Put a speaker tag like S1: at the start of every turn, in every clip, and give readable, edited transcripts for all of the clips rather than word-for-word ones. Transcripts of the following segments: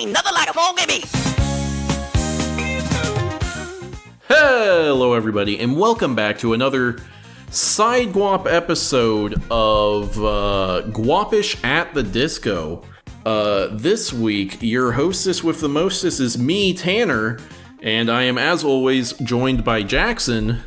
S1: ain't nothing like a funky beat.
S2: Hello, everybody, and welcome back to another Side Guap episode of Guapish at the Disco. This week, your hostess with the mostest is me, Tanner, and I am, as always, joined by Jackson.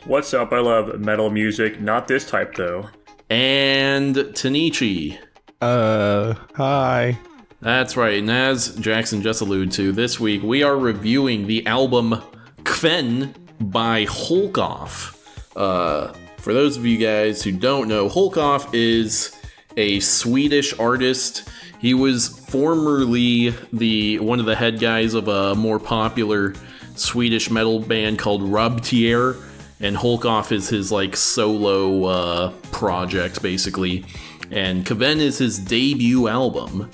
S3: What's up? I love metal music, not this type, though.
S2: And Tanichi.
S4: Hi.
S2: That's right, and as Jackson just alluded to, this week we are reviewing the album Kven by Hulkoff. For those of you guys who don't know, Hulkoff is a Swedish artist. He was formerly one of the head guys of a more popular Swedish metal band called Rubtier, and Hulkoff is his solo project basically. And Kven is his debut album.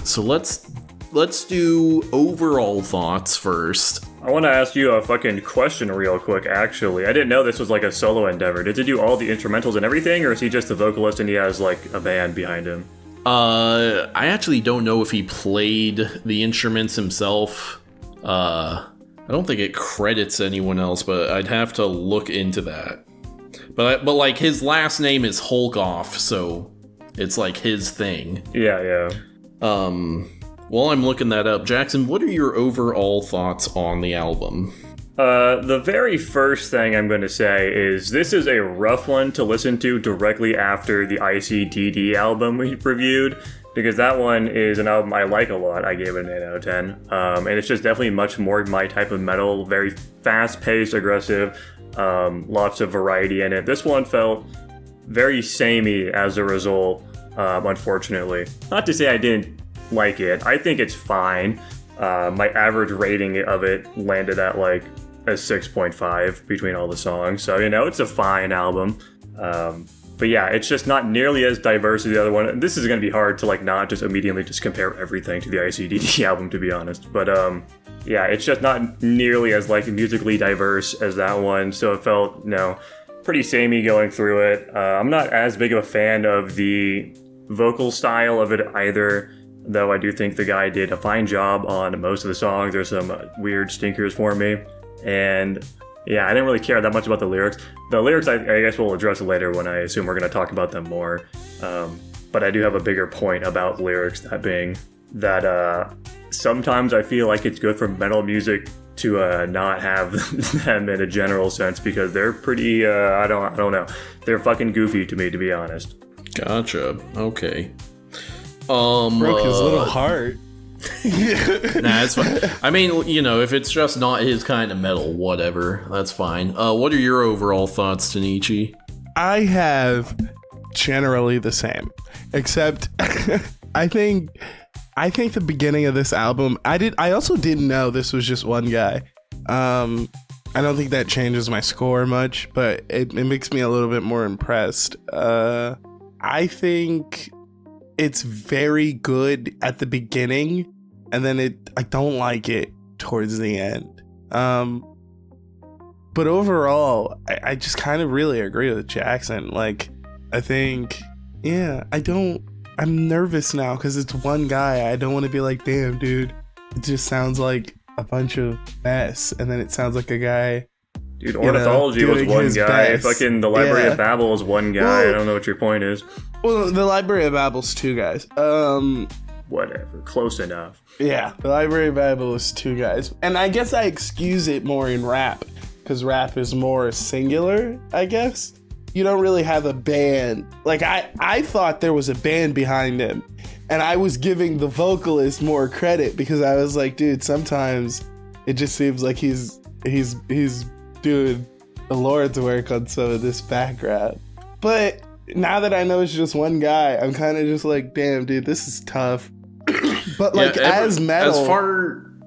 S2: So let's do overall thoughts first.
S3: I want to ask you a fucking question real quick, actually. I didn't know this was like a solo endeavor. Did he do all the instrumentals and everything, or is he just a vocalist and he has like a band behind him?
S2: I actually don't know if he played the instruments himself. I don't think it credits anyone else, but I'd have to look into that. But like his last name is Hulkoff, so it's like his thing.
S3: Yeah.
S2: While I'm looking that up, Jackson, what are your overall thoughts on the album?
S3: The very first thing I'm going to say is this is a rough one to listen to directly after the ICDD album we reviewed, because that one is an album I like a lot. I gave it an 8 out of 10. And it's just definitely much more my type of metal, very fast-paced, aggressive, lots of variety in it. This one felt very samey as a result, unfortunately. Not to say I didn't like it. I think it's fine. My average rating of it landed at like a 6.5 between all the songs. So, it's a fine album. But yeah, it's just not nearly as diverse as the other one. This is going to be hard to not just immediately just compare everything to the ICDD album, to be honest. But yeah, it's just not nearly as musically diverse as that one. So it felt, pretty samey going through it. I'm not as big of a fan of the vocal style of it either, though I do think the guy did a fine job on most of the songs. There's some weird stinkers for me. And yeah, I didn't really care that much about the lyrics. The lyrics, I guess we'll address later when I assume we're going to talk about them more. But I do have a bigger point about lyrics, that being that sometimes I feel like it's good for metal music to not have them in a general sense, because they're pretty, I don't know. They're fucking goofy to me, to be honest.
S2: Gotcha. Okay.
S4: Broke his little heart.
S2: Nah, it's fine. I mean, if it's just not his kind of metal, whatever, that's fine. What are your overall thoughts, Tanichi?
S4: I have generally the same, except I think the beginning of this album, I also didn't know this was just one guy. I don't think that changes my score much, but it makes me a little bit more impressed. I think it's very good at the beginning, and then I don't like it towards the end. But overall, I just kind of really agree with Jackson. I think, I'm nervous now because it's one guy. I don't want to be like, damn, dude, it just sounds like a bunch of mess, and then it sounds like a guy.
S3: Dude, Ornithology was one guy.
S4: Best.
S3: Fucking the Library of Babel is one guy. Well, I don't know what your point is.
S4: Well, the Library of Babel's two guys.
S3: Whatever. Close enough.
S4: Yeah, the Library of Babel is two guys. And I guess I excuse it more in rap, because rap is more singular, I guess. You don't really have a band. I thought there was a band behind him, and I was giving the vocalist more credit, because I was like, dude, sometimes it just seems like he's doing the Lord's work on some of this background. But now that I know it's just one guy, I'm kind of just like, damn, dude, this is tough. But as metal,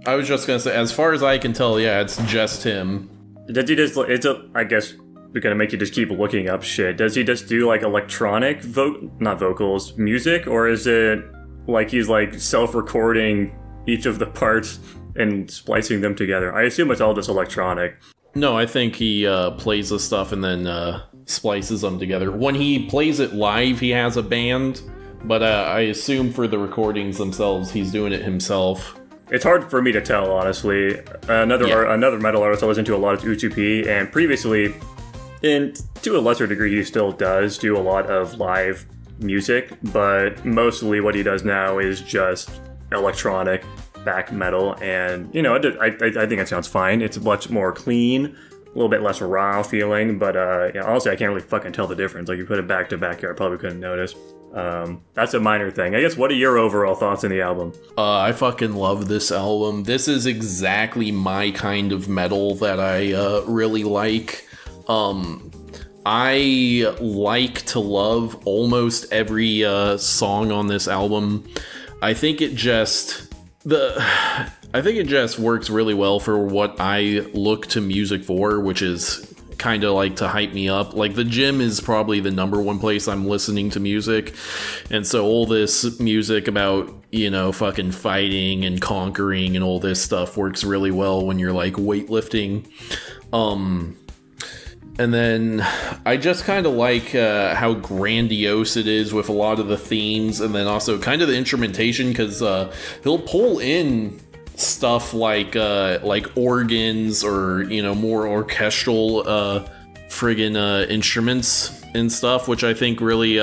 S2: I was just gonna say, as far as I can tell, yeah, it's just him.
S3: Does he just? I guess we're gonna make you just keep looking up shit. Does he just do electronic not vocals, music, or is it he's self-recording each of the parts and splicing them together? I assume it's all just electronic.
S2: No, I think he plays the stuff and then splices them together. When he plays it live, he has a band, but I assume for the recordings themselves, he's doing it himself.
S3: It's hard for me to tell, honestly. Another metal artist I listen to a lot is UTP, and previously, and to a lesser degree, he still does do a lot of live music, but mostly what he does now is just electronic back metal, and I think it sounds fine. It's much more clean, a little bit less raw feeling, but honestly, I can't really fucking tell the difference. Like, you put it back to back here, I probably couldn't notice. That's a minor thing. I guess, what are your overall thoughts on the album?
S2: I fucking love this album. This is exactly my kind of metal that I really like. I like to love almost every song on this album. I think it just works really well for what I look to music for, which is kind of like to hype me up. Like, the gym is probably the number one place I'm listening to music, and so all this music about fucking fighting and conquering and all this stuff works really well when you're like weightlifting. And then I just kind of like how grandiose it is with a lot of the themes, and then also kind of the instrumentation, because he'll pull in stuff like organs or more orchestral friggin' instruments and stuff, which I think really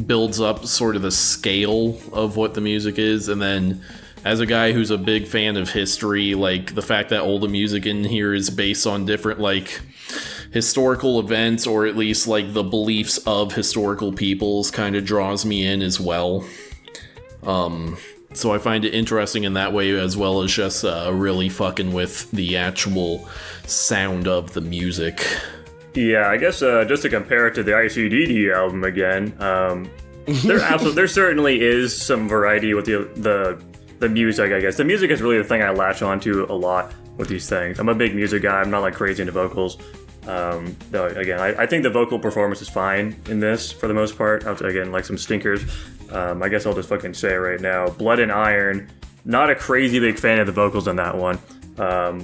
S2: builds up sort of the scale of what the music is. And then, as a guy who's a big fan of history, like, the fact that all the music in here is based on different like historical events, or at least like the beliefs of historical peoples, kind of draws me in as well. So I find it interesting in that way, as well as just really fucking with the actual sound of the music.
S3: Yeah, I guess just to compare it to the ICDD album again, there certainly is some variety with the music, I guess. The music is really the thing I latch onto a lot with these things. I'm a big music guy. I'm not like crazy into vocals. Though, again, I think the vocal performance is fine in this for the most part. Again, like some stinkers. I guess I'll just fucking say it right now. Blood and Iron, not a crazy big fan of the vocals on that one,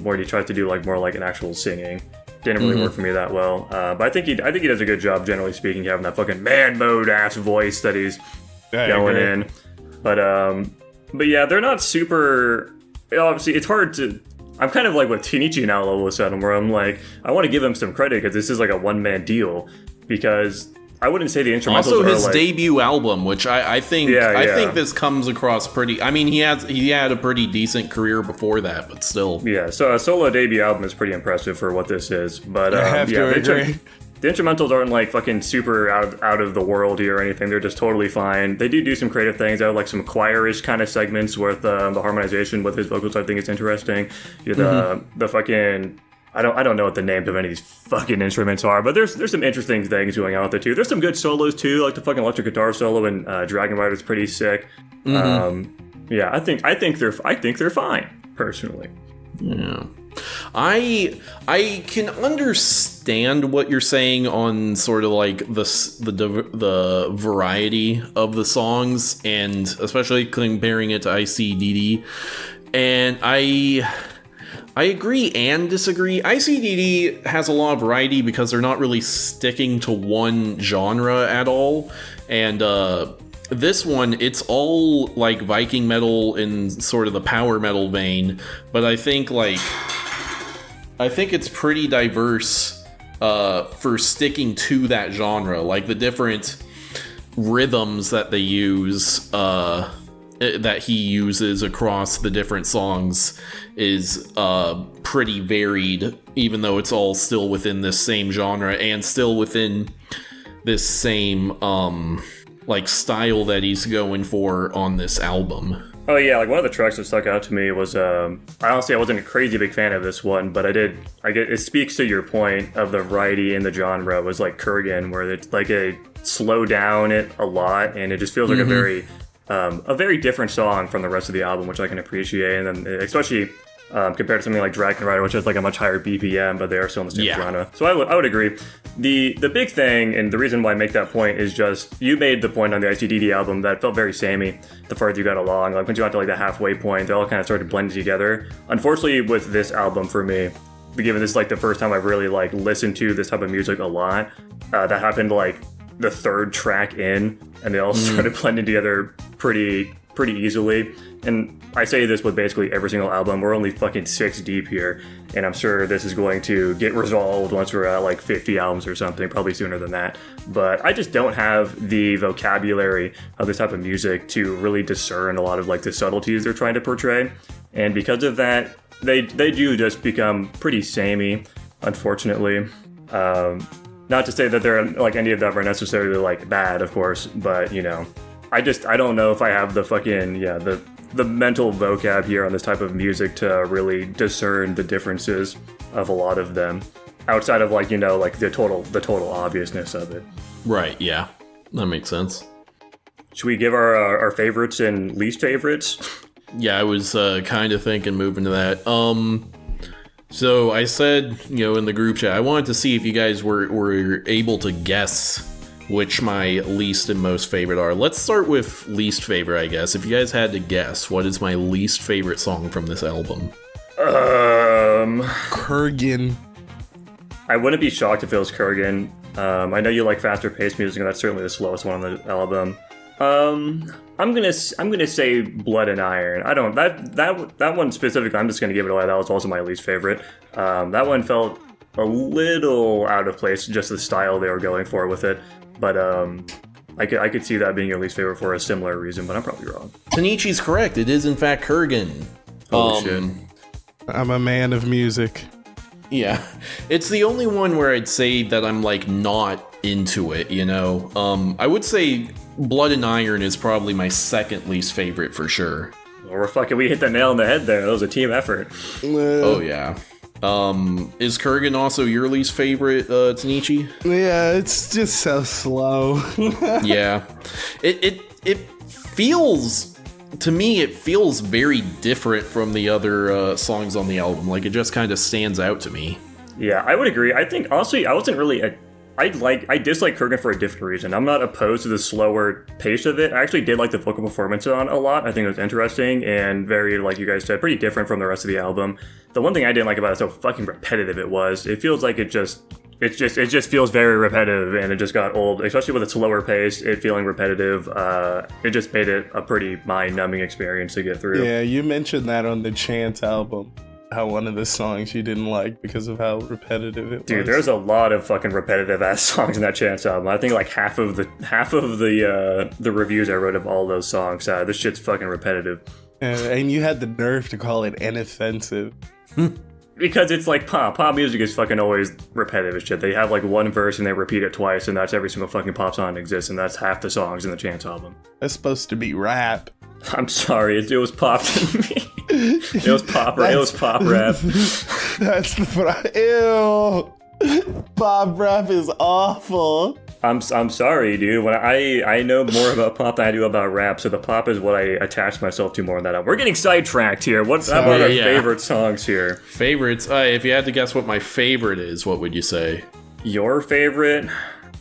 S3: where he tries to do like more like an actual singing. Didn't really work for me that well. But I think he does a good job, generally speaking, having that fucking man mode ass voice that he's going in. But yeah, they're not super. Obviously, it's hard to. I'm kind of like with Tinichi now all of a sudden, where I'm like, I want to give him some credit because this is like a one-man deal. Because I wouldn't say the instrumentals
S2: also
S3: are
S2: his
S3: like,
S2: debut album, which I think this comes across pretty. I mean, he had a pretty decent career before that, but still.
S3: Yeah, so a solo debut album is pretty impressive for what this is. But
S4: I have to agree.
S3: The instrumentals aren't like fucking super out of the world here or anything. They're just totally fine. They do some creative things. I have like some choir-ish kind of segments with the harmonization with his vocals. I think it's interesting. The fucking I don't know what the names of any of these fucking instruments are, but there's some interesting things going on with it too. There's some good solos too, like the fucking electric guitar solo in Dragon Rider is pretty sick. Yeah, I think they're fine personally.
S2: Yeah. I can understand what you're saying on sort of like the variety of the songs, and especially comparing it to ICDD. And I agree and disagree. ICDD has a lot of variety because they're not really sticking to one genre at all. And this one, it's all like Viking metal in sort of the power metal vein, but I think it's pretty diverse for sticking to that genre. Like the different rhythms that they use, that he uses across the different songs is pretty varied, even though it's all still within this same genre and still within this same like style that he's going for on this album.
S3: Oh yeah, like one of the tracks that stuck out to me was honestly I wasn't a crazy big fan of this one, but it speaks to your point of the variety in the genre. It was like Kurgan, where it's like a slow down it a lot, and it just feels like a very different song from the rest of the album, which I can appreciate. And then especially compared to something like Dragon Rider, which has like a much higher BPM, but they are still in the same genre. So I would agree. The big thing, and the reason why I make that point, is just you made the point on the ICDD album that felt very samey the further you got along. Like once you got to like the halfway point, they all kind of started blending together. Unfortunately, with this album for me, given this like the first time I've really like listened to this type of music a lot, that happened like the third track in, and they all started blending together pretty easily. And I say this with basically every single album. We're only fucking 6 deep here, and I'm sure this is going to get resolved once we're at like 50 albums or something, probably sooner than that. But I just don't have the vocabulary of this type of music to really discern a lot of like the subtleties they're trying to portray. And because of that, they do just become pretty samey, unfortunately. Not to say that they're like any of them are necessarily like bad, of course, but you know, I don't know if I have the fucking the mental vocab here on this type of music to really discern the differences of a lot of them outside of like, you know, like the total obviousness of it. Right, yeah. That makes sense. Should we give our favorites and least favorites? Yeah, I was kind of thinking moving to that. So I said, you know, in the group chat, I wanted to see if you guys were able to guess which my least and most favorite are. Let's start with least favorite, I guess. If you guys had to guess, what is my least favorite song from this album?
S4: Kurgan.
S3: I wouldn't be shocked if it was Kurgan. I know you like faster paced music, and that's certainly the slowest one on the album. I'm gonna say Blood and Iron. I don't that one specifically. I'm just gonna give it away. That was also my least favorite. That one felt a little out of place, just the style they were going for with it. But I could see that being your least favorite for a similar reason, but I'm probably wrong.
S2: Tanichi's correct. It is in fact Kurgan.
S3: Holy shit.
S4: I'm a man of music.
S2: Yeah, it's the only one where I'd say that I'm like not into it, you know. I would say Blood and Iron is probably my second least favorite for sure.
S3: Well, we hit the nail on the head there. That was a team effort.
S2: Oh yeah. Is Kurgan also your least favorite, Tanichi?
S4: Yeah, it's just so slow.
S2: Yeah, it feels. To me, it feels very different from the other songs on the album. Like, it just kind of stands out to me.
S3: Yeah, I would agree. I think, honestly, I wasn't really... I dislike Kurgan for a different reason. I'm not opposed to the slower pace of it. I actually did like the vocal performance on a lot. I think it was interesting and very, like you guys said, pretty different from the rest of the album. The one thing I didn't like about it is how fucking repetitive it was. It feels like it just feels very repetitive, and it just got old, especially with its slower pace, it feeling repetitive. It just made it a pretty mind-numbing experience to get through.
S4: Yeah, you mentioned that on the Chance album, how one of the songs you didn't like because of how repetitive it was.
S3: Dude, there's a lot of fucking repetitive ass songs in that Chance album. I think like half of the reviews I wrote of all those songs, this shit's fucking repetitive.
S4: And you had the nerve to call it inoffensive.
S3: Because it's like pop. Pop music is fucking always repetitive as shit. They have like one verse and they repeat it twice, and that's every single fucking pop song that exists, and that's half the songs in the Chance album.
S4: That's supposed to be rap.
S3: I'm sorry, it was pop to me. It was pop rap. It was pop rap.
S4: That's the ew. Pop rap is awful.
S3: I'm sorry, dude. When I know more about pop than I do about rap, so the pop is what I attach myself to more than that album. We're getting sidetracked here. How about our favorite songs here?
S2: Favorites? If you had to guess what my favorite is, what would you say?
S3: Your favorite?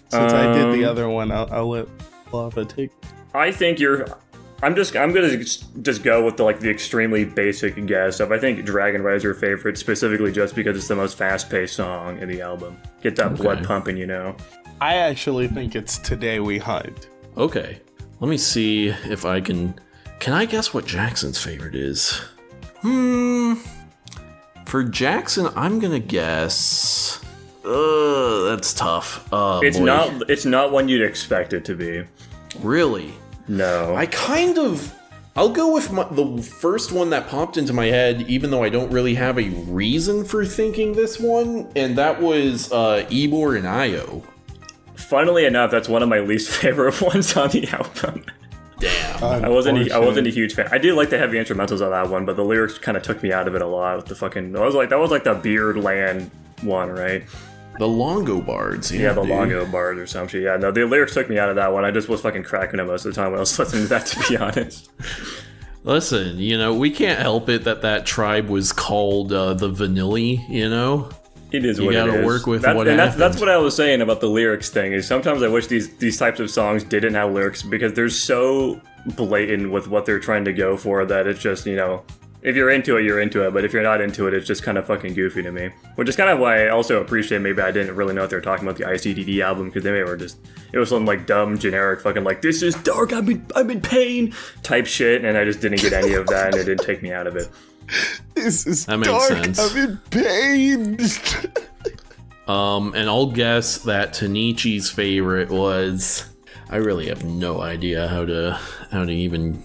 S4: Since I did the other one, I'll let Lava take.
S3: I think I'm gonna just go with the extremely basic guess of I think Dragon Rise is your favorite, specifically just because it's the most fast-paced song in the album. Get that blood pumping, you know.
S4: I actually think it's Today We Hunt.
S2: Okay, let me see if I can I guess what Jackson's favorite is? For Jackson, I'm gonna guess. That's tough.
S3: It's not one you'd expect it to be.
S2: Really?
S3: No.
S2: I'll go with the first one that popped into my head, even though I don't really have a reason for thinking this one, and that was Ibor and Io. Funnily enough, that's one of my least favorite ones on the album. Damn. I wasn't a huge fan. I did like the heavy instrumentals on that one, but the lyrics kind of took me out of it a lot with the fucking... that was like the Beard Land one, right? The Longobards,
S3: yeah, the Longobards or some shit. Yeah, no, the lyrics took me out of that one. I just was fucking cracking it most of the time when I was listening to that, to be honest.
S2: Listen, we can't help it that tribe was called the Vanilli,
S3: It is what it is.
S2: You gotta work with what happens.
S3: That's what I was saying about the lyrics thing, is sometimes I wish these types of songs didn't have lyrics, because they're so blatant with what they're trying to go for that it's just, If you're into it, you're into it. But if you're not into it, it's just kind of fucking goofy to me. Which is kind of why I also appreciate maybe I didn't really know if they were talking about the ICDD album, because they were just, it was some like dumb, generic fucking like, this is dark, I'm in pain type shit, and I just didn't get any of that, and it didn't take me out of it.
S4: This is
S2: that makes
S4: dark,
S2: sense.
S4: I'm in pain.
S2: And I'll guess that Tanichi's favorite was, I really have no idea how to even,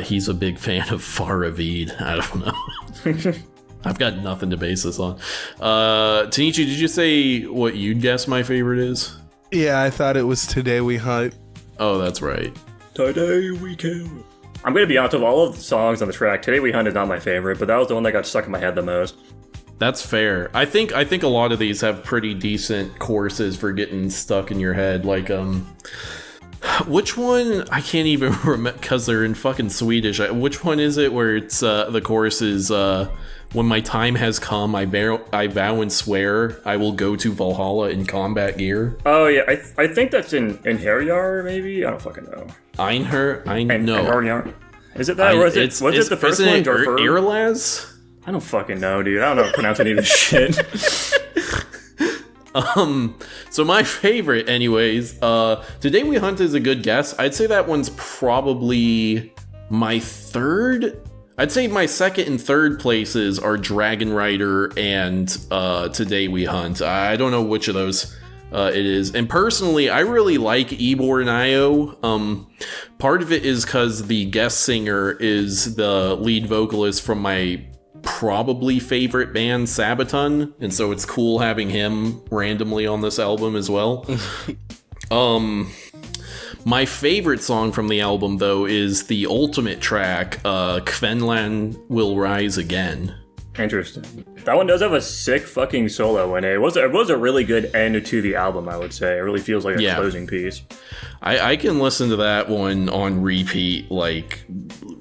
S2: he's a big fan of Faravid. I don't know. I've got nothing to base this on. Tanichi, did you say what you'd guess my favorite is?
S4: Yeah, I thought it was Today We Hunt.
S2: Oh, that's right.
S3: Today we kill. I'm gonna be honest, of all of the songs on the track, Today We Hunt is not my favorite, but that was the one that got stuck in my head the most.
S2: That's fair. I think a lot of these have pretty decent choruses for getting stuck in your head. Like, which one? I can't even remember because they're in fucking Swedish. Which one is it where it's the chorus is when my time has come, I vow and swear I will go to Valhalla in combat gear.
S3: Oh yeah, I think that's in Herjar maybe. I don't fucking know.
S2: Einher.
S3: Is it that? Or was it the first one?
S2: Irlaz?
S3: I don't fucking know, dude. I don't know how to pronounce any of this shit.
S2: So my favorite, anyways, Today We Hunt is a good guess. I'd say that one's probably my third. I'd say my second and third places are Dragon Rider and Today We Hunt. I don't know which of those it is. And personally, I really like Ibor and Io. Part of it is because the guest singer is the lead vocalist from my probably favorite band, Sabaton, and so it's cool having him randomly on this album as well. My favorite song from the album, though, is the ultimate track, Kvenland Will Rise Again.
S3: Interesting. That one does have a sick fucking solo in it. It was a really good end to the album, I would say. It really feels like a closing piece.
S2: I can listen to that one on repeat, like,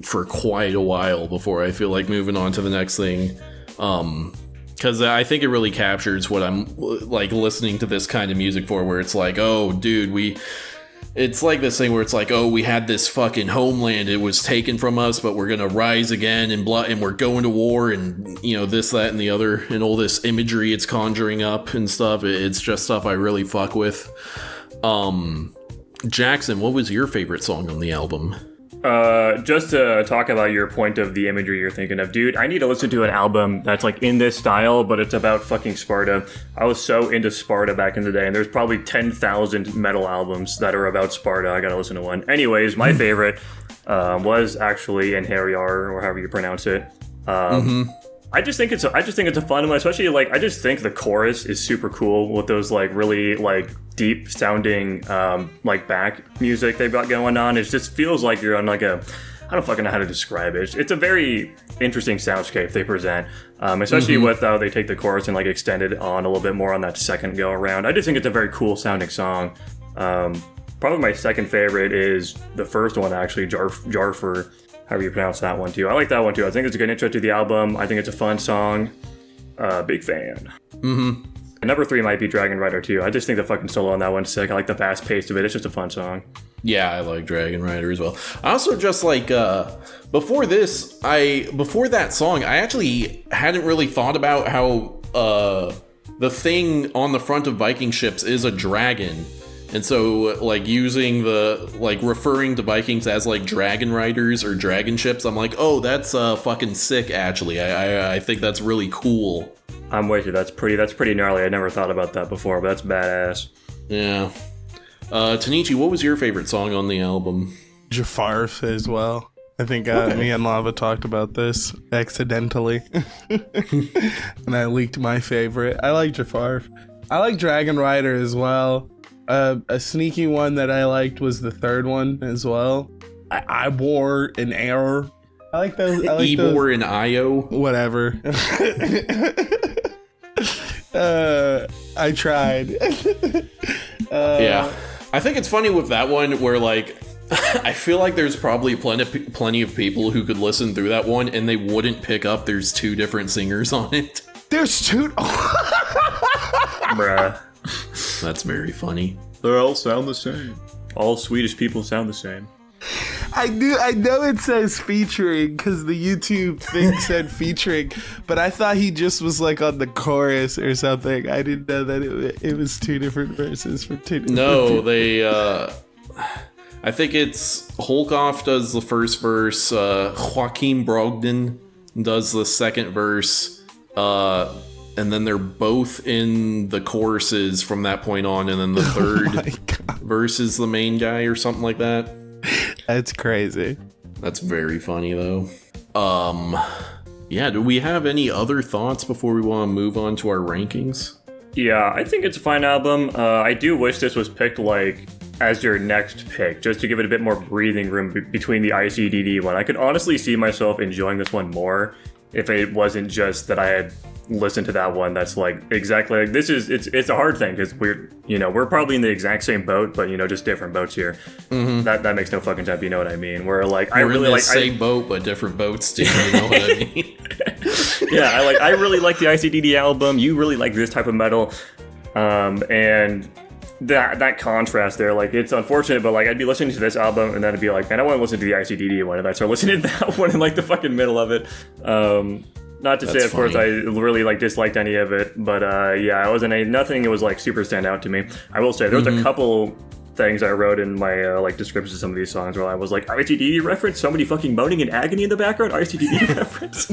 S2: for quite a while before I feel like moving on to the next thing. Because I think it really captures what I'm, like, listening to this kind of music for, where it's like, oh, dude, it's like this thing where it's like, oh, we had this fucking homeland, it was taken from us, but we're gonna rise again, and we're going to war, and, you know, this, that, and the other, and all this imagery it's conjuring up and stuff. It's just stuff I really fuck with. Jackson, what was your favorite song on the album?
S3: Just to talk about your point of the imagery you're thinking of, dude, I need to listen to an album that's like in this style, but it's about fucking Sparta. I was so into Sparta back in the day, and there's probably 10,000 metal albums that are about Sparta. I gotta listen to one. Anyways, my favorite was actually in Herjar, or however you pronounce it. I just think it's a fun one, especially like I just think the chorus is super cool with those like really like deep sounding like back music they've got going on. It just feels like you're on like I don't fucking know how to describe it. It's a very interesting soundscape they present, especially with how they take the chorus and like extend it on a little bit more on that second go around. I just think it's a very cool sounding song. Probably my second favorite is the first one, actually, Jarfer. However you pronounce that one too. I like that one too. I think it's a good intro to the album. I think it's a fun song. Big fan. And number 3 might be Dragon Rider too. I just think the fucking solo on that one's sick. I like the fast pace of it. It's just a fun song.
S2: Yeah, I like Dragon Rider as well. I also just like, before that song, I actually hadn't really thought about how the thing on the front of Viking ships is a dragon. And so, like, using referring to Vikings as, like, dragon riders or dragon ships, I'm like, oh, that's fucking sick, actually. I think that's really cool.
S3: I'm with you. That's pretty gnarly. I never thought about that before, but that's badass.
S2: Yeah. Tanichi, what was your favorite song on the album?
S4: Jafarf as well. I think me and Lava talked about this accidentally. And I leaked my favorite. I like Jafarf. I like Dragon Rider as well. A sneaky one that I liked was the third one as well. I wore an error. I like those.
S2: Ebor and Io.
S4: Whatever. I tried.
S2: Yeah. I think it's funny with that one where, like, I feel like there's probably plenty of people who could listen through that one and they wouldn't pick up there's 2 different singers on it.
S4: There's 2.
S3: Bruh.
S2: That's very funny.
S3: They all sound the same. All Swedish people sound the same.
S4: I know it says featuring because the YouTube thing said featuring, but I thought he just was like on the chorus or something. I didn't know that it was two different verses from two different
S2: No, they, I think it's Hulkoff does the first verse, Joaquin Brogdon does the second verse, and then they're both in the choruses from that point on, and then the third verse is the main guy or something like that.
S4: That's crazy.
S2: That's very funny though. Yeah, do we have any other thoughts before we want to move on to our rankings?
S3: Yeah, I think it's a fine album. I do wish this was picked like as your next pick, just to give it a bit more breathing room between the ICDD one. I could honestly see myself enjoying this one more if it wasn't just that I had listened to that one. That's like exactly like this is it's a hard thing because we're probably in the exact same boat, but just different boats here. Mm-hmm. That makes no fucking sense. You know what I mean? Where like
S2: we're in the same boat but different boats. Do you know what I mean?
S3: Yeah, I really like the ICDD album. You really like this type of metal, and that contrast there, like it's unfortunate, but like I'd be listening to this album and then I'd be like, man, I want to listen to the ICDD one, and I start listening to that one in like the fucking middle of it. Not to say, of course, I really like disliked any of it, but yeah, it wasn't nothing. It was like super stand out to me. I will say there was a couple things I wrote in my like descriptions of some of these songs where I was like, ICDD reference, somebody fucking moaning in agony in the background, ICDD reference.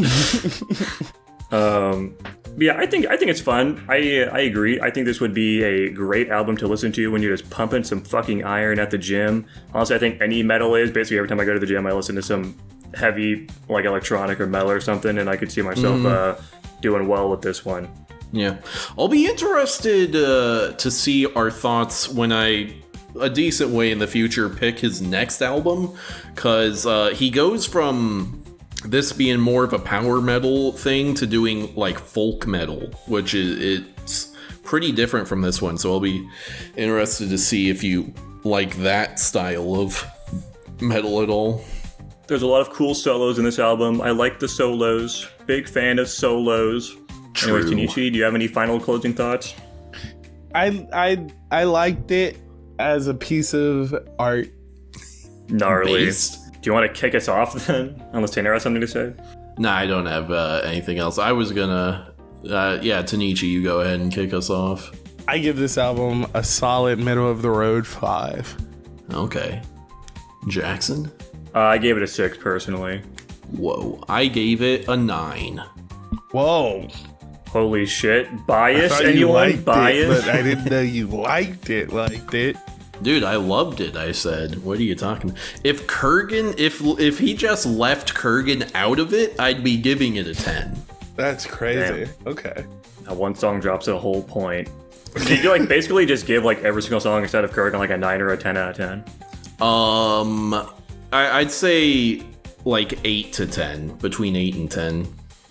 S3: Yeah, I think it's fun. I agree. I think this would be a great album to listen to when you're just pumping some fucking iron at the gym. Honestly, I think any metal is. Basically, every time I go to the gym, I listen to some heavy, like electronic or metal or something, and I could see myself doing well with this one.
S2: Yeah. I'll be interested to see our thoughts when a decent way in the future pick his next album, because he goes from this being more of a power metal thing to doing like folk metal, which it's pretty different from this one. So I'll be interested to see if you like that style of metal at all.
S3: There's a lot of cool solos in this album. I like the solos. Big fan of solos.
S2: True.
S3: Anyways, Tanichi, do you have any final closing thoughts?
S4: I liked it as a piece of art.
S3: Gnarly.
S2: Based.
S3: Do you want to kick us off then? Unless Tanner has something to say.
S2: Nah, I don't have anything else. I was gonna... yeah, Tanichi, you go ahead and kick us off.
S4: I give this album a solid middle of the road 5.
S2: Okay. Jackson?
S3: I gave it a 6 personally.
S2: Whoa. I gave it a 9.
S4: Whoa.
S3: Holy shit. Bias?
S4: I thought
S3: Anyone?
S4: you liked
S3: Bias?
S4: it, but I didn't know you liked it.
S2: Dude, I loved it, I said. What are you talking about? If Kurgan, if he just left Kurgan out of it, I'd be giving it a 10.
S4: That's crazy.
S3: Damn.
S4: Okay.
S3: That one song drops a whole point. Did you like basically just give like every single song instead of Kurgan like a 9 or a 10 out of 10?
S2: I'd say like 8 to 10, between 8 and 10.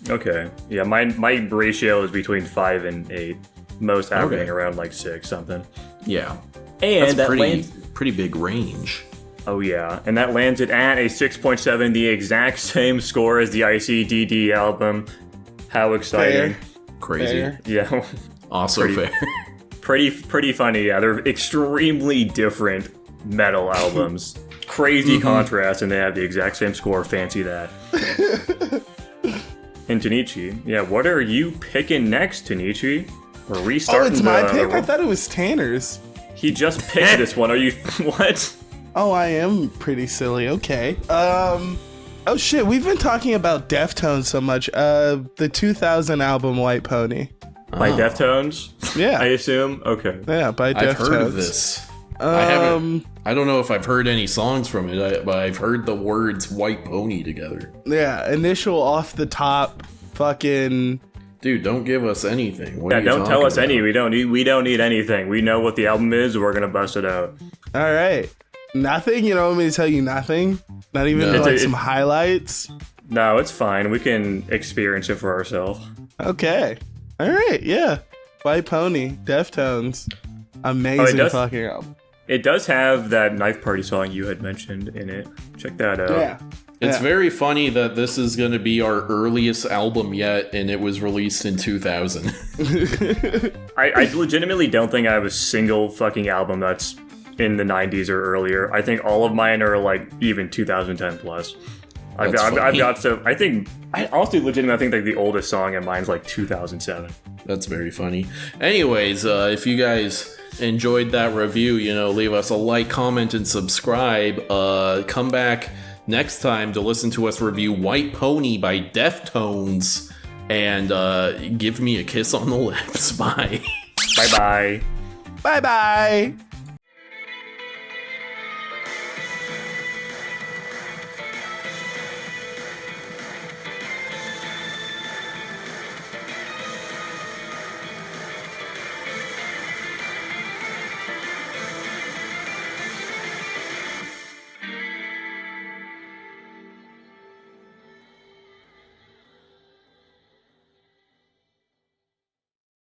S3: Okay. Yeah, my ratio is between 5 and 8. Most averaging around like 6 something.
S2: Yeah.
S3: And
S2: that's pretty big range.
S3: Oh yeah, and that lands it at a 6.7, the exact same score as the ICDD album. How exciting.
S4: Fair.
S2: Crazy.
S4: Fair.
S3: Yeah.
S2: Also fair.
S3: Pretty funny, yeah. They're extremely different metal albums. Crazy contrast, and they have the exact same score. Fancy that. And Tanichi, yeah, what are you picking next, Tanichi? We're restarting.
S4: Oh, it's my pick? I thought it was Tanner's.
S3: He just picked this one. Are you... What?
S4: Oh, I am pretty silly. Okay. Oh shit, we've been talking about Deftones so much. The 2000 album White Pony.
S3: By Deftones?
S4: Yeah.
S3: I assume? Okay.
S4: Yeah, by Deftones.
S2: I've heard of this. I don't know if I've heard any songs from it, but I've heard the words White Pony together.
S4: Yeah, initial off the top fucking...
S2: Dude, don't give us anything. What
S3: yeah,
S2: are you
S3: don't tell us
S2: about?
S3: any. We don't need anything. We know what the album is. We're gonna bust it out.
S4: All right. Nothing? You don't want me to tell you nothing? Not even like some highlights?
S3: No, it's fine. We can experience it for ourselves.
S4: Okay. All right. Yeah. White Pony, Deftones. Amazing fucking album.
S3: It does have that Knife Party song you had mentioned in it. Check that out.
S4: Yeah.
S2: It's very funny that this is going to be our earliest album yet, and it was released in 2000.
S3: I legitimately don't think I have a single fucking album that's in the 90s or earlier. I think all of mine are like even 2010 plus. I've got so I think I also legitimately think like the oldest song in mine's like 2007.
S2: That's very funny. Anyways, if you guys enjoyed that review, leave us a like, comment, and subscribe. Come back next time to listen to us review White Pony by Deftones, and give me a kiss on the lips. Bye.
S3: Bye-bye.
S4: Bye bye.